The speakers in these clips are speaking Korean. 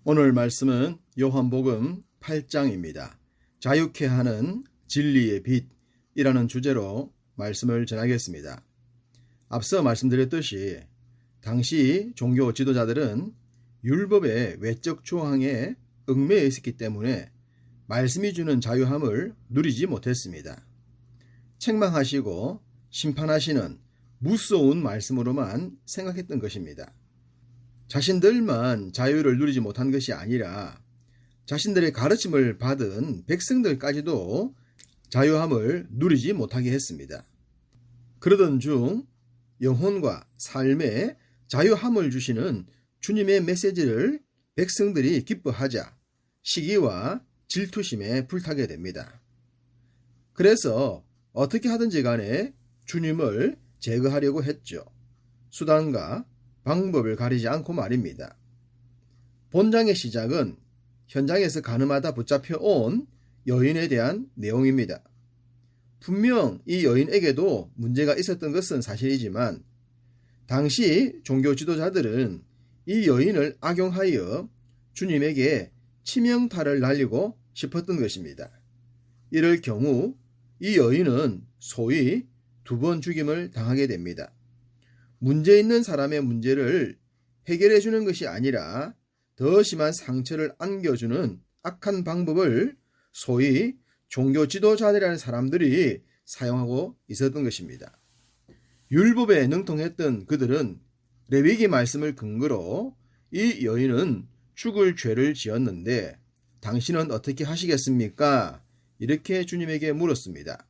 오늘 말씀은 요한복음 8장입니다. 자유케 하는 진리의 빛이라는 주제로 말씀을 전하겠습니다. 앞서 말씀드렸듯이 당시 종교 지도자들은 율법의 외적 조항에 얽매여 있었기 때문에 말씀이 주는 자유함을 누리지 못했습니다. 책망하시고 심판하시는 무서운 말씀으로만 생각했던 것입니다. 자신들만 자유를 누리지 못한 것이 아니라 자신들의 가르침을 받은 백성들까지도 자유함을 누리지 못하게 했습니다. 그러던 중 영혼과 삶에 자유함을 주시는 주님의 메시지를 백성들이 기뻐하자 시기와 질투심에 불타게 됩니다. 그래서 어떻게 하든지 간에 주님을 제거하려고 했죠. 수단과 방법을 가리지 않고 말입니다. 본장의 시작은 현장에서 가늠하다 붙잡혀 온 여인에 대한 내용입니다. 분명 이 여인에게도 문제가 있었던 것은 사실이지만 당시 종교 지도자들은 이 여인을 악용하여 주님에게 치명타를 날리고 싶었던 것입니다. 이럴 경우 이 여인은 소위 2번 죽임을 당하게 됩니다. 문제 있는 사람의 문제를 해결해 주는 것이 아니라 더 심한 상처를 안겨주는 악한 방법을 소위 종교 지도자들이라는 사람들이 사용하고 있었던 것입니다. 율법에 능통했던 그들은 레위기 말씀을 근거로 이 여인은 죽을 죄를 지었는데 당신은 어떻게 하시겠습니까? 이렇게 주님에게 물었습니다.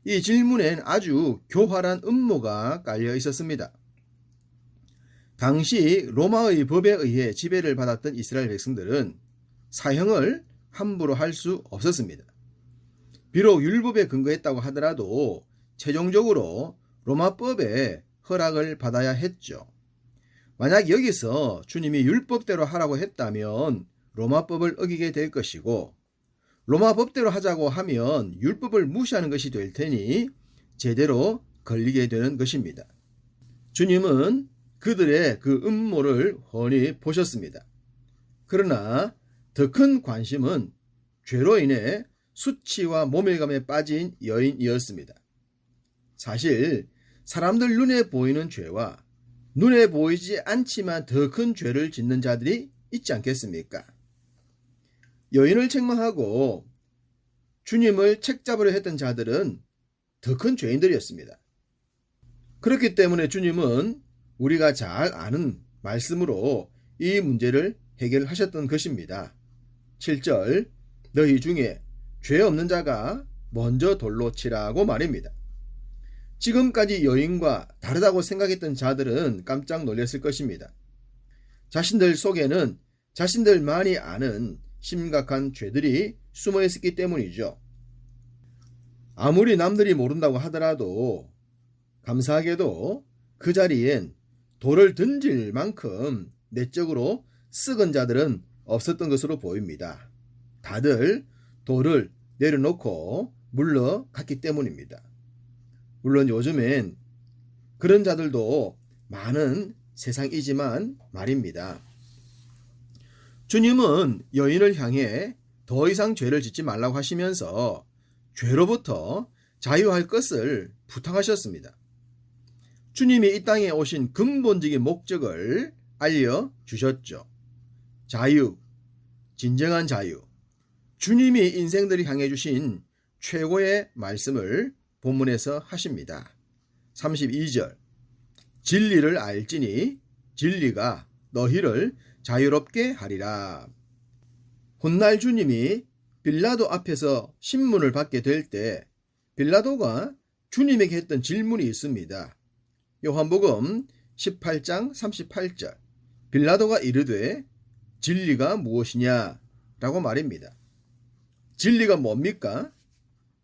이 질문엔 아주 교활한 음모가 깔려 있었습니다. 당시 로마의 법에 의해 지배를 받았던 이스라엘 백성들은 사형을 함부로 할 수 없었습니다. 비록 율법에 근거했다고 하더라도 최종적으로 로마법에 허락을 받아야 했죠. 만약 여기서 주님이 율법대로 하라고 했다면 로마법을 어기게 될 것이고 로마 법대로 하자고 하면 율법을 무시하는 것이 될 테니 제대로 걸리게 되는 것입니다. 주님은 그들의 그 음모를 훤히 보셨습니다. 그러나 더 큰 관심은 죄로 인해 수치와 모멸감에 빠진 여인이었습니다. 사실 사람들 눈에 보이는 죄와 눈에 보이지 않지만 더 큰 죄를 짓는 자들이 있지 않겠습니까? 여인을 책망하고 주님을 책잡으려 했던 자들은 더 큰 죄인들이었습니다. 그렇기 때문에 주님은 우리가 잘 아는 말씀으로 이 문제를 해결하셨던 것입니다. 7절 너희 중에 죄 없는 자가 먼저 돌로 치라고 말입니다. 지금까지 여인과 다르다고 생각했던 자들은 깜짝 놀랐을 것입니다. 자신들 속에는 자신들만이 아는 심각한 죄들이 숨어 있었기 때문이죠. 아무리 남들이 모른다고 하더라도 감사하게도 그 자리엔 돌을 던질 만큼 내적으로 썩은 자들은 없었던 것으로 보입니다. 다들 돌을 내려놓고 물러갔기 때문입니다. 물론 요즘엔 그런 자들도 많은 세상이지만 말입니다. 주님은 여인을 향해 더 이상 죄를 짓지 말라고 하시면서 죄로부터 자유할 것을 부탁하셨습니다. 주님이 이 땅에 오신 근본적인 목적을 알려주셨죠. 자유, 진정한 자유. 주님이 인생들이 향해 주신 최고의 말씀을 본문에서 하십니다. 32절 진리를 알지니 진리가 너희를 자유롭게 하리라. 훗날 주님이 빌라도 앞에서 신문을 받게 될 때 빌라도가 주님에게 했던 질문이 있습니다. 요한복음 18장 38절 빌라도가 이르되 진리가 무엇이냐 라고 말입니다. 진리가 뭡니까?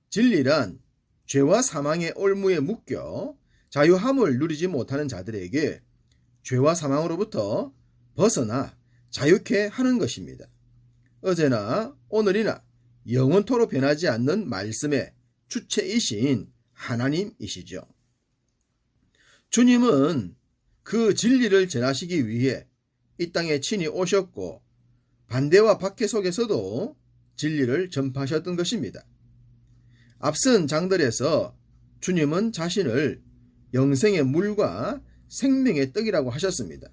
진리란 죄와 사망의 올무에 묶여 자유함을 누리지 못하는 자들에게 죄와 사망으로부터 벗어나 자유케 하는 것입니다. 어제나 오늘이나 영원토록 변하지 않는 말씀의 주체이신 하나님이시죠. 주님은 그 진리를 전하시기 위해 이 땅에 친히 오셨고 반대와 박해 속에서도 진리를 전파하셨던 것입니다. 앞선 장들에서 주님은 자신을 영생의 물과 생명의 떡이라고 하셨습니다.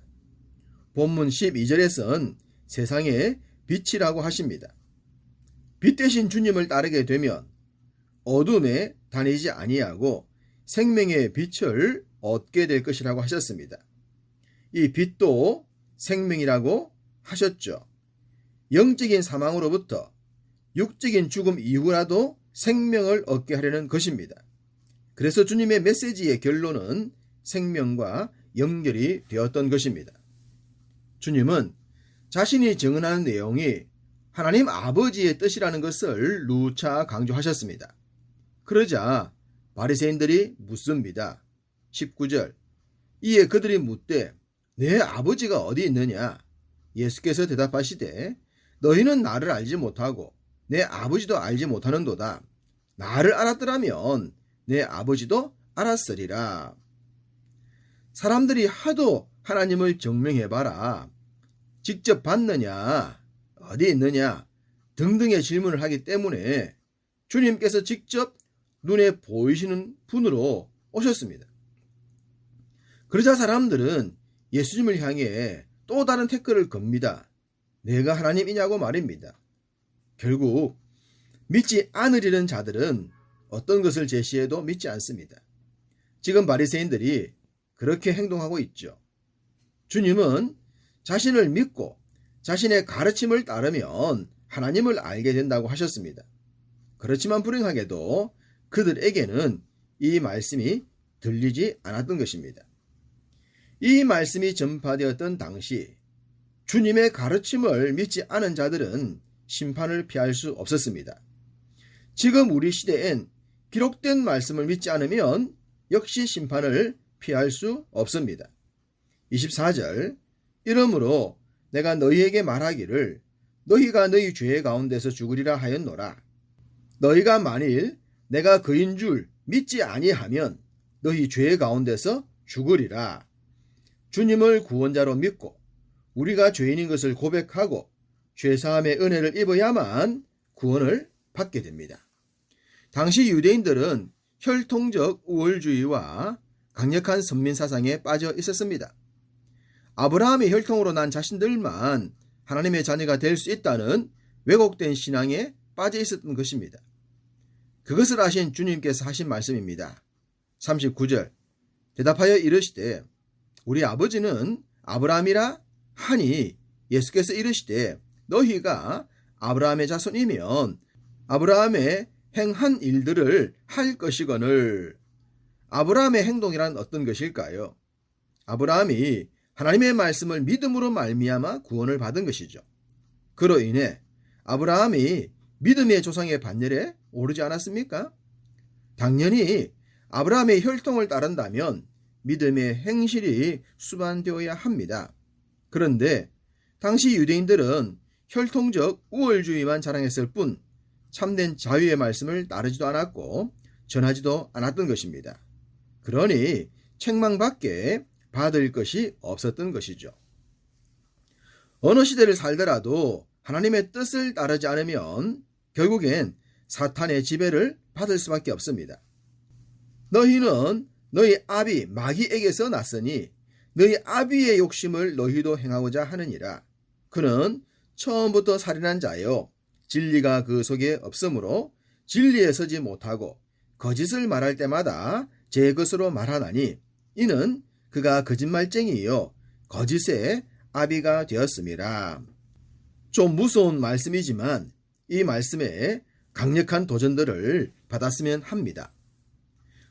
본문 12절에선 세상의 빛이라고 하십니다. 빛 대신 주님을 따르게 되면 어둠에 다니지 아니하고 생명의 빛을 얻게 될 것이라고 하셨습니다. 이 빛도 생명이라고 하셨죠. 영적인 사망으로부터 육적인 죽음 이후라도 생명을 얻게 하려는 것입니다. 그래서 주님의 메시지의 결론은 생명과 연결이 되었던 것입니다. 주님은 자신이 증언하는 내용이 하나님 아버지의 뜻이라는 것을 누차 강조하셨습니다. 그러자 바리새인들이 묻습니다. 19절 이에 그들이 묻되 내 아버지가 어디 있느냐? 예수께서 대답하시되 너희는 나를 알지 못하고 내 아버지도 알지 못하는도다. 나를 알았더라면 내 아버지도 알았으리라. 사람들이 하도 하나님을 증명해봐라, 직접 봤느냐, 어디 있느냐 등등의 질문을 하기 때문에 주님께서 직접 눈에 보이시는 분으로 오셨습니다. 그러자 사람들은 예수님을 향해 또 다른 태클을 겁니다. 내가 하나님이냐고 말입니다. 결국 믿지 않으려는 자들은 어떤 것을 제시해도 믿지 않습니다. 지금 바리새인들이 그렇게 행동하고 있죠. 주님은 자신을 믿고 자신의 가르침을 따르면 하나님을 알게 된다고 하셨습니다. 그렇지만 불행하게도 그들에게는 이 말씀이 들리지 않았던 것입니다. 이 말씀이 전파되었던 당시 주님의 가르침을 믿지 않은 자들은 심판을 피할 수 없었습니다. 지금 우리 시대엔 기록된 말씀을 믿지 않으면 역시 심판을 피할 수 없습니다. 24절 이러므로 내가 너희에게 말하기를 너희가 너희 죄 가운데서 죽으리라 하였노라. 너희가 만일 내가 그인 줄 믿지 아니하면 너희 죄 가운데서 죽으리라. 주님을 구원자로 믿고 우리가 죄인인 것을 고백하고 죄사함의 은혜를 입어야만 구원을 받게 됩니다. 당시 유대인들은 혈통적 우월주의와 강력한 선민사상에 빠져 있었습니다. 아브라함의 혈통으로 난 자신들만 하나님의 자녀가 될 수 있다는 왜곡된 신앙에 빠져 있었던 것입니다. 그것을 아신 주님께서 하신 말씀입니다. 39절 대답하여 이르시되 우리 아버지는 아브라함이라 하니 예수께서 이르시되 너희가 아브라함의 자손이면 아브라함의 행한 일들을 할 것이거늘. 아브라함의 행동이란 어떤 것일까요? 아브라함이 하나님의 말씀을 믿음으로 말미암아 구원을 받은 것이죠. 그로 인해 아브라함이 믿음의 조상의 반열에 오르지 않았습니까? 당연히 아브라함의 혈통을 따른다면 믿음의 행실이 수반되어야 합니다. 그런데 당시 유대인들은 혈통적 우월주의만 자랑했을 뿐 참된 자유의 말씀을 따르지도 않았고 전하지도 않았던 것입니다. 그러니 책망밖에 받을 것이 없었던 것이죠. 어느 시대를 살더라도 하나님의 뜻을 따르지 않으면 결국엔 사탄의 지배를 받을 수밖에 없습니다. 너희는 너희 아비 마귀에게서 났으니 너희 아비의 욕심을 너희도 행하고자 하느니라. 그는 처음부터 살인한 자요 진리가 그 속에 없으므로 진리에 서지 못하고 거짓을 말할 때마다 제 것으로 말하나니 이는 그가 거짓말쟁이요 거짓의 아비가 되었음이라. 좀 무서운 말씀이지만 이 말씀에 강력한 도전들을 받았으면 합니다.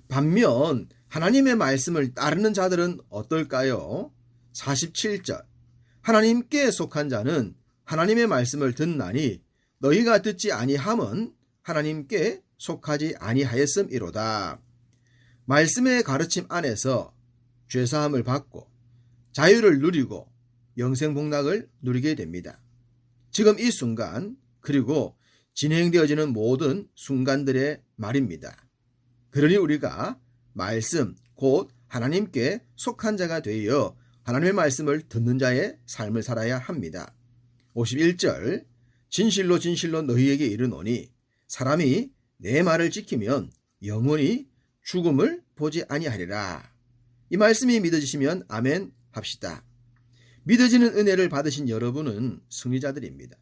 반면 하나님의 말씀을 따르는 자들은 어떨까요? 47절 하나님께 속한 자는 하나님의 말씀을 듣나니 너희가 듣지 아니함은 하나님께 속하지 아니하였음이로다. 말씀의 가르침 안에서 죄사함을 받고 자유를 누리고 영생복락을 누리게 됩니다. 지금 이 순간 그리고 진행되어지는 모든 순간들의 말입니다. 그러니 우리가 말씀 곧 하나님께 속한 자가 되어 하나님의 말씀을 듣는 자의 삶을 살아야 합니다. 51절 진실로 진실로 너희에게 이르노니 사람이 내 말을 지키면 영원히 죽음을 보지 아니하리라. 이 말씀이 믿어지시면 아멘 합시다. 믿어지는 은혜를 받으신 여러분은 승리자들입니다.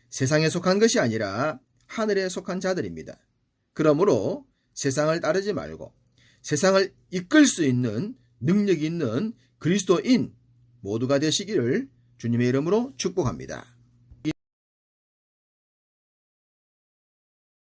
세상에 속한 것이 아니라 하늘에 속한 자들입니다. 그러므로 세상을 따르지 말고 세상을 이끌 수 있는 능력 있는 그리스도인 모두가 되시기를 주님의 이름으로 축복합니다.